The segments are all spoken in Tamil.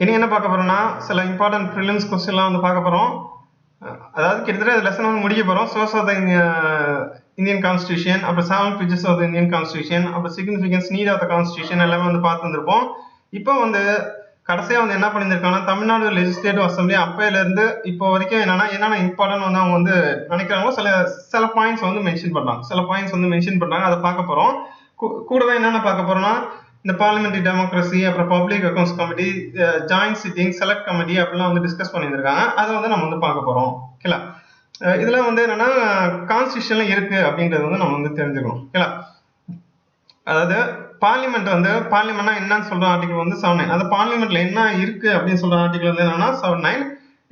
இனி என்ன பார்க்க போறோம்னா சில இம்பார்ட்டன்ட் ப்ரிலிம்ஸ் கொஸ்டின்லாம் வந்து பார்க்க போறோம். அதாவது கிட்டத்தட்ட லெசன் வந்து முடிக்க போறோம். Source of the Indian constitution, அப்புறம் 7 features of the Indian constitution, அப்புறம் significance need of the constitution எல்லாமே வந்து பார்த்து வந்திருப்போம். இப்போ வந்து கடைசியா வந்து என்ன பண்ணியிருக்காங்கன்னா தமிழ்நாடு லெஜிஸ்லேட்டிவ் அசம்பிளி அப்பையில இருந்து இப்போ வரைக்கும் என்னென்ன இம்பார்ட்டன்ட் வந்து அவங்க வந்து நினைக்கிறாங்களோ சில பாயிண்ட்ஸ் வந்து மென்ஷன் பண்றாங்க. அதை பார்க்க போறோம். கூடவே என்னென்ன பார்க்க போறோம்னா இந்த பார்லிமெண்டரி டெமோக்ரஸி, அப்புறம் public accounts committee, joint sitting, select committee அப்படிலாம் வந்து டிஸ்கஸ் பண்ணியிருக்காங்க. அதை வந்து நம்ம வந்து பார்க்க போறோம். ஓகேலா, இதெல்லாம் வந்து என்னன்னா கான்ஸ்டியூஷன்ல இருக்கு அப்படின்றது வந்து நம்ம வந்து தெரிஞ்சுக்கணும். ஓகேலா, அதாவது பார்லிமெண்ட்னா என்னன்னு சொல்ற ஆர்டிகல் வந்து 79. அந்த பார்லிமெண்ட்ல என்ன இருக்கு அப்படின்னு சொல்ற ஆர்டிகல் வந்து என்னன்னா 79.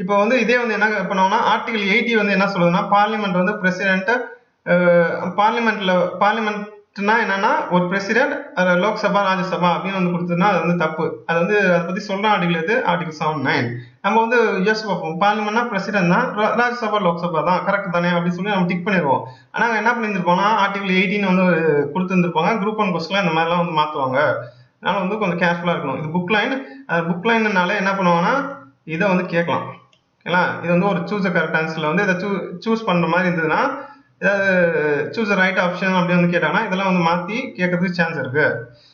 இப்போ வந்து இதே வந்து என்ன பண்ணுவோம்னா ஆர்டிகல் 80 வந்து என்ன சொல்லுதுன்னா பார்லிமெண்ட் வந்து பிரசிடென்ட், பார்லிமெண்ட்னா என்னன்னா ஒரு பிரசிடென்ட், லோக்சபா, ராஜ்யசபா அப்படின்னு வந்து கொடுத்ததுன்னா அது வந்து தப்பு. அது வந்து அதை பத்தி சொல்ற ஆர்டிகல் எது? ஆர்டிகல் 79. நம்ம வந்து யோசிச்சு பார்ப்போம், பார்லிமெண்ட்னா பிரசிடென்ட் தான், ராஜ்யசபா லோக்சபா தான், கரெக்ட் தானே அப்படின்னு சொல்லி நம்ம டிக் பண்ணிடுவோம். ஆனா என்ன பண்ணியிருப்பாங்கன்னா ஆர்டிகல் 18 வந்து கொடுத்துருந்துருப்பாங்க. குரூப் 1 கொஸ்டின்ல இந்த மாதிரிலாம் வந்து மாற்றுவாங்க. அதனால வந்து கொஞ்சம் கேர்ஃபுல்லா இருக்கணும். இது புக் லைன்னால என்ன பண்ணுவாங்கன்னா இதை வந்து கேட்கலாம். ஓகேங்களா, இது வந்து ஒரு சூஸ் கரெக்ட் ஆன்சர்ல வந்து இதை சூஸ் பண்ற மாதிரி இருந்ததுன்னா, ஏதாவது சூஸ் ரைட் ஆப்ஷன் அப்படி வந்து கேட்டாங்கன்னா இதெல்லாம் வந்து மாற்றி கேட்கறதுக்கு சான்ஸ் இருக்கு.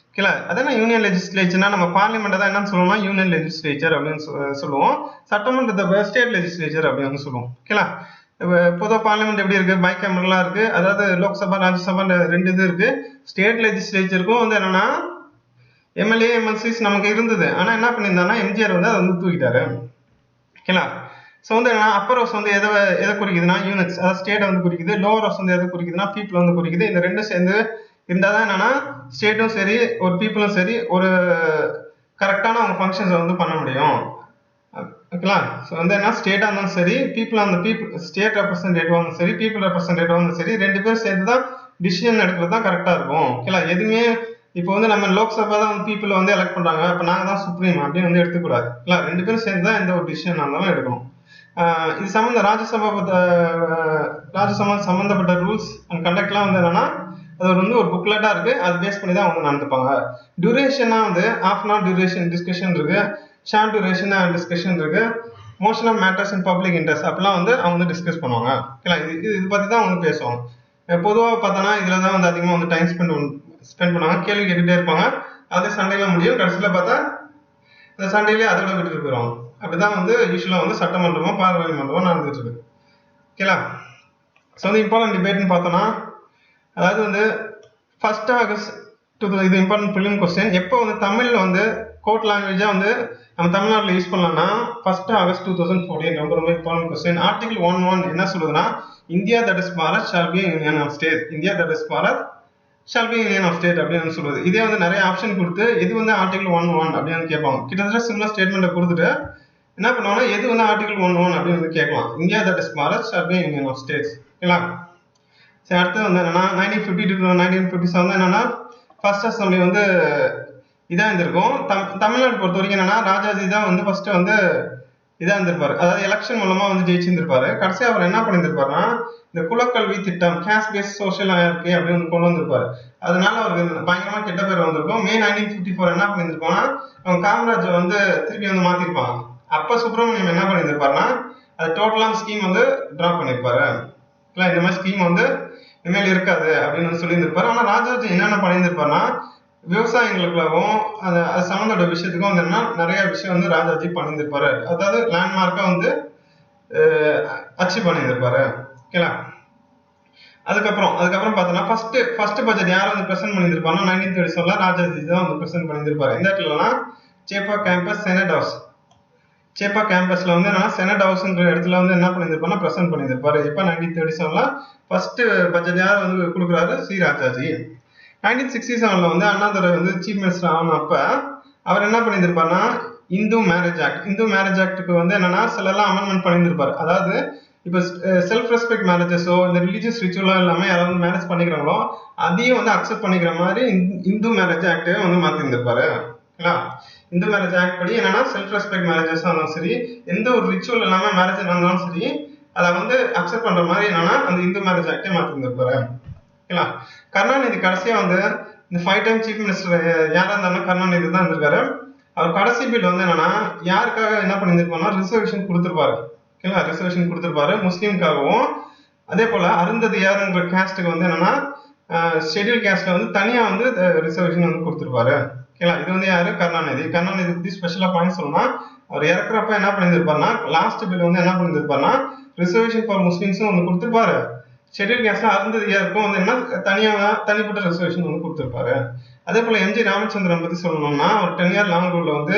ஓகேலா, அதான் யூனியன் லெஜிஸ்லேச்சர்னா நம்ம பார்லிமெண்ட் தான் என்னன்னு சொல்லுவோம்னா யூனியன் லெஜிஸ்லேச்சர் அப்படின்னு சொல்லுவோம். சட்டமன்றத்தை ஸ்டேட் லெஜிஸ்லேச்சர் அப்படின்னு சொல்லுவோம். ஓகேலா, பொதுவாக பார்லிமெண்ட் எப்படி இருக்கு? பை கேமரலா இருக்கு. அதாவது லோக்சபா, ராஜ்யசபா ரெண்டு இது இருக்கு. ஸ்டேட் லெஜிஸ்லேச்சருக்கும் வந்து என்னன்னா எம்எல்ஏ, எம்எல்சிஸ் நமக்கு இருந்தது. ஆனா என்ன பண்ணியிருந்தாங்கன்னா எம்ஜிஆர் வந்து அதை வந்து தூக்கிட்டாரு. ஓகேலா, ஸோ வந்து என்னன்னா அப்பர் ஹவுஸ் வந்து எதை குறிக்குதுன்னா யூனிட்ஸ், அதாவது ஸ்டேட்டை வந்து குறிக்குது. லோவர் ஹவுஸ் வந்து எதை குறிக்குதுன்னா பீப்புள் வந்து குறிக்குது. இந்த ரெண்டும் சேர்ந்து இருந்தால் தான் என்னன்னா ஸ்டேட்டும் சரி ஒரு பீப்புளும் சரி ஒரு கரெக்டான அவங்க ஃபங்க்ஷன்ஸை வந்து பண்ண முடியும். ஓகேங்களா, ஸோ வந்து என்ன ஸ்டேட்டாக இருந்தாலும் சரி, ஸ்டேட் ரெப்ரஸன்டேட்டிவ் இருந்தாலும் சரி, பீப்புள் ரெப்ரஸன்டேட்டிவ் இருந்தாலும் சரி, ரெண்டு பேரும் சேர்ந்து தான் டிசிஷன் எடுக்கிறது தான் கரெக்டாக இருக்கும். ஓகேங்களா, எதுவுமே இப்போ வந்து நம்ம லோக்சபா தான் வந்து பீப்புளை வந்து எலெக்ட் பண்றாங்க, இப்போ நாங்கள் தான் சுப்ரீம் அப்படின்னு வந்து எடுத்துக்கூடாது. இல்லை, ரெண்டு பேரும் சேர்ந்து தான் எந்த ஒரு டிசிஷன் இருந்தாலும் எடுக்கணும். இது ராஜ்யசபா சம்பந்தப்பட்ட ரூல்ஸ் அண்ட் கண்டக்ட்லாம் வந்து என்னன்னா அது வந்து ஒரு புக்லெட்டா இருக்கு. அது பேஸ் பண்ணி தான் வந்து நடந்துப்பாங்க. டியூரேஷனா வந்து ½ hour டியூரேஷன் டிஸ்கஷன் இருக்கு, ஷார்ட் டியூரேஷன் டிஸ்கஷன் இருக்கு, motion of matters in public interest அப்படிலாம் வந்து அவங்க வந்து டிஸ்கஸ் பண்ணுவாங்க. ஓகேங்களா, இது பத்தி தான் வந்து பேசுவாங்க. பொதுவாக பார்த்தோன்னா இதுல தான் வந்து அதிகமாக வந்து டைம் ஸ்பெண்ட் பண்ணுவாங்க. கேள்வி கேட்டுட்டே இருப்பாங்க. அது சண்டையில முடியும். கடைசியில் பார்த்தா அந்த சண்டையிலேயே அதோட விட்டுட்டு போயிடுவாங்க. அப்படிதான் வந்து யூஸ்வலா வந்து சட்டமன்றமோ பாராளுமன்றமோ நடந்துட்டு இருக்கு. ஓகேலா, ஸோ வந்து இம்பார்ட்டன்ட் டிபேட்னு பார்த்தோம்னா அதாவது வந்து 1 August இது இம்பார்ட்டன்ட் ப்ரிலிம் கொஸ்டின். எப்போ வந்து தமிழ்ல வந்து கோர்ட் லாங்குவேஜா வந்து நம்ம தமிழ்நாட்டில் யூஸ் பண்ணலாம்னா 1 August 2014. ரொம்ப ரொம்ப இம்பார்ட்டன்ட் கொஸ்டின். ஆர்டிகல் 1(1) என்ன சொல்லுதுன்னா India that is Bharat shall be union of state. India that is Bharat shall be union of state அப்படின்னு சொல்லுது. இதே வந்து நிறைய ஆப்ஷன் கொடுத்து இது வந்து ஆர்டிகல் 1(1) அப்படின்னு கேட்பாங்க. கிட்டத்தட்ட சிமிலர் ஸ்டேட்மெண்ட்டை கொடுத்துட்டு என்ன பண்ணுவாங்கன்னா எது வந்து ஆர்டிகல் 1(1) அப்படின்னு வந்து கேட்கலாம். India that is Bharat shall be union of states. ஓகேங்களா, சரி, அடுத்து வந்து என்னன்னா 1952 to 1957 என்னன்னா ஃபர்ஸ்ட் அசம்பிளி வந்து இதாக இருந்திருக்கும். தமிழ்நாடு பொறுத்த வரைக்கும் என்னன்னா ராஜாஜி தான் வந்து ஃபர்ஸ்ட் வந்து இதாக இருந்திருப்பாரு. அதாவது எலெக்ஷன் மூலமா வந்து ஜெயிச்சிருந்திருப்பாரு. கடைசியாக அவர் என்ன பண்ணியிருந்திருப்பாருன்னா இந்த குலக்கல்வி திட்டம், கேஸ்ட் பேஸ்ட் சோஷியல் ஹையரார்கி அப்படின்னு கொண்டு வந்திருப்பாரு. அதனால அவருக்கு பயங்கரமா கெட்ட பேர் வந்திருக்கும். மே 1954 என்ன பண்ணியிருப்பாங்கன்னா அவங்க காமராஜர் வந்து திருப்பி வந்து மாத்திருப்பாங்க. அப்ப சுப்பிரமணியம் என்ன பண்ணியிருப்பாருன்னா அது டோட்டலான ஸ்கீம் வந்து டிராப் பண்ணியிருப்பாரு. இல்லை, இந்த மாதிரி ஸ்கீம் வந்து இனிமேல் இருக்காது அப்படின்னு வந்து சொல்லியிருந்திருப்பாரு. ஆனால் ராஜாஜி என்னென்ன பண்ணியிருந்திருப்பாருன்னா விவசாயிகளுக்காகவும் அது சம்மந்தப்பட்ட விஷயத்துக்கும் வந்து என்ன நிறைய விஷயம் வந்து ராஜாஜி பண்ணியிருந்திருப்பாரு. அதாவது லேண்ட்மார்க்கா வந்து அச்சீவ் பண்ணியிருந்திருப்பாரு. ஓகேங்களா, அதுக்கப்புறம் பார்த்தோன்னா ஃபர்ஸ்ட் பட்ஜெட் யார் வந்து பிரசன்ட் பண்ணியிருப்பாருன்னா 1937 ராஜாஜி தான் வந்து பிரசன்ட் பண்ணியிருப்பாரு. எந்த இடத்துலனா சேப்பா கேம்பஸ், செனட் ஹவுஸ். சேப்பா கேம்பஸ்ல வந்து என்னன்னா செனட் ஹவுஸ்ன்ற இடத்துல வந்து என்ன பண்ணியிருப்பாருன்னா பிரசன்ட் பண்ணியிருப்பாரு. இப்போ 1937 ஃபர்ஸ்ட் பட்ஜெட் யார் வந்து கொடுக்குறாரு? சி ராஜாஜி. 1967 வந்து அண்ணாதுரை வந்து சீஃப் மினிஸ்டர் ஆனப்ப அவர் என்ன பண்ணியிருப்பாருன்னா இந்து மேரேஜ் ஆக்டுக்கு வந்து என்னன்னா சிலெல்லாம் அமெண்ட்மெண்ட் பண்ணியிருப்பாரு. அதாவது இப்போ செல்ஃப் ரெஸ்பெக்ட் மேரேஜஸோ இந்த ரிலீஜியஸ் ரிச்சுவலோ எல்லாமே யாராவது மேரேஜ் பண்ணிக்கிறாங்களோ அதையும் வந்து அக்செப்ட் பண்ணிக்கிற மாதிரி இந்து மேரேஜ் ஆக்டே வந்து மாத்திருந்திருப்பாரு. இந்து மேரேஜ் ஆக்ட் படி என்னன்னா செல்ஃப் ரெஸ்பெக்ட் மேரேஜஸ் இருந்தாலும் சரி, எந்த ஒரு ரிச்சுவல் இல்லாம மேரேஜ் இருந்தாலும் சரி, அதை வந்து அக்செப்ட் பண்ற மாதிரி என்னன்னா அந்த இந்து மேரேஜ் ஆக்டே மாத்திருந்திருப்பாரு. ஓகேங்களா, கருணாநிதி கடைசியா வந்து இந்த 5 டைம் சீஃப் மினிஸ்டர் யாரா இருந்தாலும் கருணாநிதி தான் இருந்திருக்காரு. அவர் கடைசி பில் வந்து என்னன்னா யாருக்காக என்ன பண்ணியிருப்பாருன்னா ரிசர்வேஷன் கொடுத்துருப்பாரு. ஓகேங்களா, ரிசர்வேஷன் கொடுத்துருப்பாரு முஸ்லீம்காகவும். அதே போல அருந்ததியார்ன்ற கேஸ்ட்டுக்கு வந்து என்னன்னா ஷெட்யூல் கேஸ்ட்ல வந்து தனியா வந்து ரிசர்வேஷன் வந்து கொடுத்துருப்பாரு. ஓகேங்களா, இது வந்து யாரு? கருணாநிதி. கருணாநிதி பத்தி ஸ்பெஷலா பாயிண்ட் சொல்லணும்னா அவர் இறக்குறப்ப என்ன பண்ணியிருப்பாருன்னா லாஸ்ட் பில் வந்து என்ன பண்ணியிருப்பாருன்னா ரிசர்வேஷன் ஃபார் முஸ்லிம்ஸும் வந்து கொடுத்துருப்பாரு. ஷெட்யூல் கேஸ்ட்ல அருந்ததியாருக்கும் வந்து என்ன தனிப்பட்ட ரிசர்வேஷன் வந்து கொடுத்துருப்பாரு. அதே போல எம்ஜி ராமச்சந்திரன் பத்தி சொல்லணும்னா ஒரு 10 இயர் லாங் ரூல்ல வந்து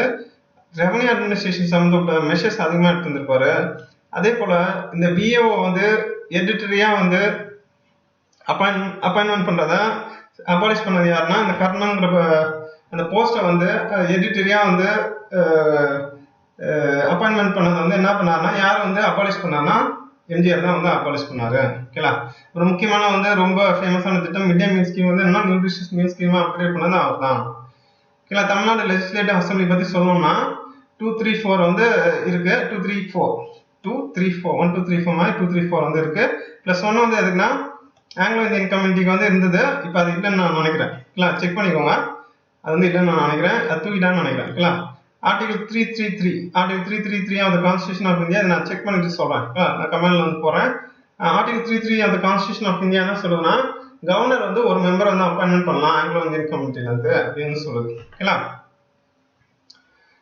ரெவன்யூ அட்மினிஸ்ட்ரேஷன் சம்பந்தப்பட்ட மெஷர்ஸ் அதிகமா எடுத்து வந்திருப்பாரு. அதே போல இந்த விஏஓ வந்து எடிட்டரியா வந்து அப்பாயின்மெண்ட் பண்றத அபாலிஷ் பண்ணது யாருன்னா இந்த கர்ணங்கிற அந்த போஸ்டை வந்து எடிட்டரியா வந்து அப்பாயின்மெண்ட் பண்ணது வந்து என்ன பண்ணாருன்னா யார் வந்து அபாலிஷ் பண்ணாருன்னா எம்ஜிஆர் தான் வந்து அபாலிஷ் பண்ணாரு. ஓகேங்களா, ஒரு முக்கியமான வந்து ரொம்ப ஃபேமஸான திட்டம் மிட் டே மீல் ஸ்கீம் வந்து என்ன நியூட்ரிஷியஸ் மீல் ஸ்கீமா அப்கிரேட் பண்ணது அவர் தான். ஓகேங்களா, தமிழ்நாடு லெஜிஸ்லேட்டிவ் அசம்பிளி பத்தி சொல்லணும்னா 234 வந்து இருக்கு. 234 1 2 3 4 மாதிரி 234 வந்து இருக்கு. +1 வந்து எதுக்குன்னா ஆங்கிலோ இந்தியன் கம்யூனிட்டிக்கு வந்து இருந்தது. இப்போ அது இல்லைன்னு நான் நினைக்கிறேன். இல்லை, செக் பண்ணிக்கோங்க. அது வந்து இல்லைன்னு நான் நினைக்கிறேன், அது தூக்கிட்டான்னு நினைக்கிறேன். இல்லை, article 333 of the constitution of India. நான் செக் பண்ணிட்டு சொல்றேன். நான் கமெண்ட்ல வந்து போறேன். Article 333 of the constitution of India என்ன சொல்லுதுன்னா கவர்னர் வந்து ஒரு மெம்பர் வந்து அப்பாயின்மெண்ட் பண்ணலாம் ஆங்கிலோ இந்தியன் கம்யூனிட்டில இருந்து அப்படின்னு சொல்லுது. ஓகேங்களா,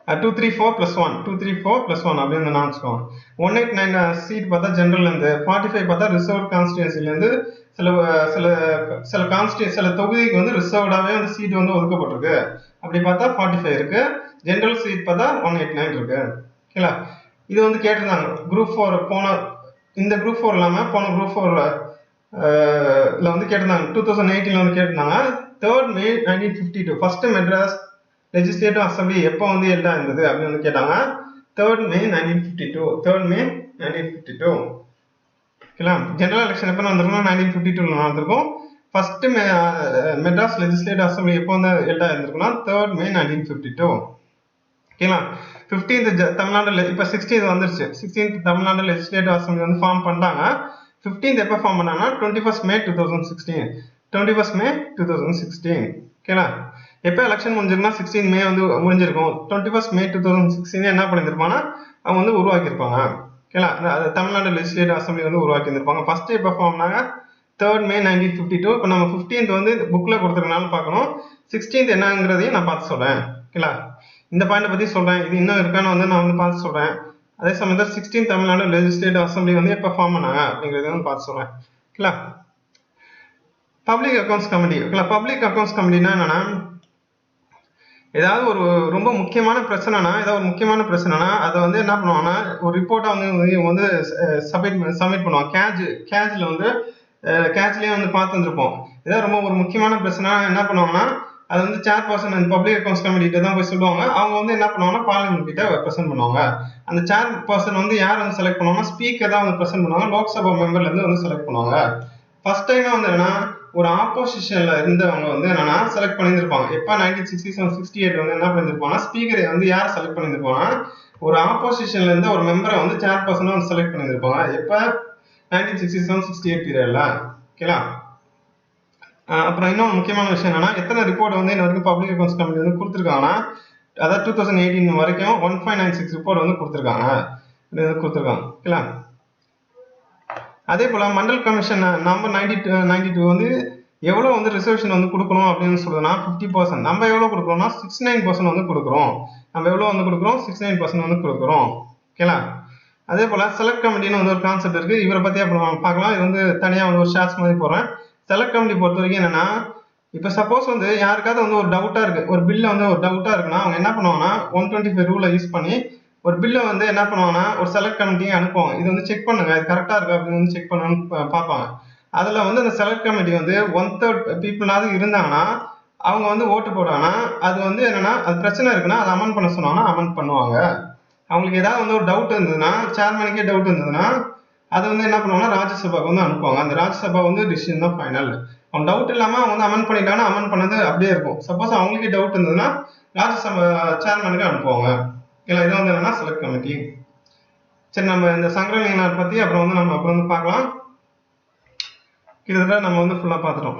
234+1 அப்படின்னு நான் வச்சுக்கோங்க. 189 சீட் பார்த்தா ஜெனரல்ல இருந்து, 45 பார்த்தா ரிசர்வ் கான்ஸ்டியூன்சில இருந்து சில சில சில சில தொகுதிக்கு வந்து ரிசர்வ்டாவே வந்து சீட் வந்து ஒதுக்கப்பட்டிருக்கு. அப்படி பார்த்தா 45 இருக்கு. ஜெனரல் சீட் பார்த்தா 189 இருக்கு. ஓகேங்களா, இது வந்து கேட்டிருந்தாங்க குரூப் 4 போன இந்த குரூப் 4 இல்லாம போன குரூப் 4 வந்து கேட்டிருந்தாங்க. 2018 வந்து கேட்டிருந்தாங்க. 3rd May 1952 first Madras legislative assembly எப்போ வந்து எல்டா இருந்தது அப்படின்னு வந்து கேட்டாங்க. 3rd May 1952. ஓகேங்களா, ஜெனரல் எலெக்ஷன் எப்போ நடந்திருக்கும்? 1952 நடந்திருக்கும். ஃபர்ஸ்ட் மெட்ராஸ் லெஜிஸ்லேட்டிவ் அசம்பிளி எப்போ வந்து எல்டா இருந்திருக்குன்னா 3rd May 1952. ஓகேங்களா, 15th தமிழ்நாடு இப்போ 16th வந்துருச்சு. 16th தமிழ்நாடு லெஜிஸ்லேட்டிவ் அசம்பிளி வந்து ஃபார்ம் பண்ணாங்க. 15th எப்போ ஃபார்ம் பண்ணாங்கன்னா 21st May 2016. ஓகேங்களா, எப்போ எலெக்ஷன் முடிஞ்சிருக்குன்னா 16 May வந்து முடிஞ்சிருக்கும். 21st May 2016 என்ன பண்ணியிருப்பாங்கன்னா அவங்க வந்து உருவாக்கியிருப்பாங்க. ஓகேங்களா, தமிழ்நாடு லெஜிஸ்லேட்டிவ் அசம்பிளி வந்து உருவாக்கி இருந்திருப்பாங்க. ஃபர்ஸ்ட் எப்போ ஃபார்ம் பண்ணாங்க? 3rd May 1952. இப்போ நம்ம 15th வந்து புக்ல கொடுத்துருக்கனால பார்க்கணும். 16th என்னங்கிறதையும் நான் பார்த்து சொல்றேன். ஓகேங்களா, இந்த பாயிண்ட் பத்தி சொல்றேன். இது இன்னும் இருக்கான்னு வந்து நான் வந்து பார்த்து சொல்றேன். அதே சமயத்தில் 16th தமிழ்நாடு லெஜிஸ்லேட்டிவ் அசம்பிளி வந்து எப்போ ஃபார்ம் பண்ணாங்க அப்படிங்கிறத வந்து பார்த்து சொல்றேன். ஓகேங்களா, பப்ளிக் அக்கௌண்ட்ஸ் கமிட்டி. ஓகேங்களா, பப்ளிக் அக்கௌண்ட்ஸ் கமிட்டினா என்னன்னா ஏதாவது ஒரு ரொம்ப முக்கியமான பிரச்சனைனா அதை வந்து என்ன பண்ணுவாங்கன்னா ஒரு ரிப்போர்ட்டா வந்து சப்மிட் பண்ணுவாங்க. கேஜ்ல வந்து கேஜ்லயே வந்து பார்த்து வந்துருப்போம். ஏதாவது ரொம்ப ஒரு முக்கியமான பிரச்சனை என்ன பண்ணுவாங்கன்னா அது வந்து chairperson and public accounts committee தான் போய் சொல்லுவாங்க. அவங்க வந்து என்ன பண்ணுவாங்கன்னா பார்லிமெண்ட் கிட்ட பிரசன்ட் பண்ணுவாங்க. அந்த சேர்பர்சன் வந்து யார் வந்து செலக்ட் பண்ணுவாங்கன்னா ஸ்பீக்கர் தான் வந்து பிரசன்ட் பண்ணுவாங்க. லோக்சபா மெம்பர்ல இருந்து வந்து செலக்ட் பண்ணுவாங்க. ஃபர்ஸ்ட் டைம் வந்து என்னன்னா ஒரு ஆப்போசிஷன்ல இருந்தவங்க வந்து என்னன்னா செலக்ட் பண்ணியிருப்பாங்க. எப்ப 1967-68 வந்து என்ன பண்ணிருப்பாங்கன்னா ஸ்பீக்கரை வந்து யார் செலக்ட் பண்ணியிருப்பாங்கன்னா ஒரு ஆப்போசிஷன்ல இருந்து ஒரு மெம்பரை வந்து சேர்பர்சனா வந்து செலக்ட் பண்ணியிருப்பாங்க. எப்ப 1967-68 பீரியட்ல. ஓகேங்களா, அப்புறம் இன்னொரு முக்கியமான விஷயம் என்னன்னா எத்தனை ரிப்போர்ட் வந்து இன்ன வரைக்கும் பப்ளிக் அக்கௌண்ட்ஸ் கமிட்டி வந்து கொடுத்துருக்காங்கன்னா அதாவது 2018 வரைக்கும் 1596 ரிப்போர்ட் வந்து கொடுத்துருக்காங்க. ஓகேங்களா, அதே போல மண்டல் கமிஷன் நம்பர் 92 வந்து எவ்வளவு வந்து ரிசர்வேஷன் வந்து கொடுக்கணும் அப்படின்னு சொல்றதுன்னா 50%. நம்ம எவ்வளவு கொடுக்குறோம்னா 69% வந்து கொடுக்குறோம். 69% வந்து கொடுக்குறோம். ஓகேங்களா, அதே போல செலக்ட் கமிட்டின்னு வந்து ஒரு கான்செப்ட் இருக்கு. இவரை பத்தி அப்புறம் பார்க்கலாம். இது வந்து தனியா வந்து ஒரு ஷார்ட்ஸ் மாதிரி போடுறேன். செலக்ட் கமிட்டி பொறுத்த வரைக்கும் என்னன்னா இப்ப சப்போஸ் வந்து யாருக்காவது வந்து ஒரு டவுட்டா இருக்கு, ஒரு பில்ல வந்து ஒரு டவுட்டா இருக்குன்னா அவங்க என்ன பண்ணுவாங்கன்னா 125 ரூலை யூஸ் பண்ணி ஒரு பில்லை வந்து என்ன பண்ணுவாங்கன்னா ஒரு செலக்ட் கமிட்டியை அனுப்புவாங்க. இது வந்து செக் பண்ணுங்க, இது கரெக்டா இருக்கு அப்படின்னு வந்து செக் பண்ணணும்னு பார்ப்பாங்க. அதுல வந்து அந்த செலக்ட் கமிட்டி வந்து 1/3 பீப்புளாவது இருந்தாங்கன்னா அவங்க வந்து ஓட்டு போடுவாங்கன்னா அது வந்து என்னன்னா அது பிரச்சனை இருக்குன்னா அதை அமெண்ட் பண்ண சொன்னாங்கன்னா அமெண்ட் பண்ணுவாங்க. அவங்களுக்கு ஏதாவது வந்து ஒரு டவுட் இருந்ததுன்னா சேர்மனுக்கே டவுட் இருந்ததுன்னா அதை வந்து என்ன பண்ணுவாங்கன்னா ராஜ்யசபாவுக்கு வந்து அனுப்புவாங்க. அந்த ராஜ்யசபா வந்து டிசிஷன் தான் ஃபைனல். அவங்க டவுட் இல்லாம அவங்க வந்து அமெண்ட் பண்ணிட்டாங்கன்னா அமெண்ட் பண்ணது அப்படியே இருக்கும். சப்போஸ் அவங்களுக்கே டவுட் இருந்ததுன்னா ராஜ்யசபா சேர்மனுக்கு அனுப்புவாங்க. இல்லை, இது வந்து என்னன்னா செலக்ட் கமிட்டி. சரி, நம்ம இந்த சங்கரலிங்கனார் பத்தி அப்புறம் வந்து பார்க்கலாம். கிட்டத்தட்ட நம்ம வந்து ஃபுல்லா பார்த்துட்டோம்.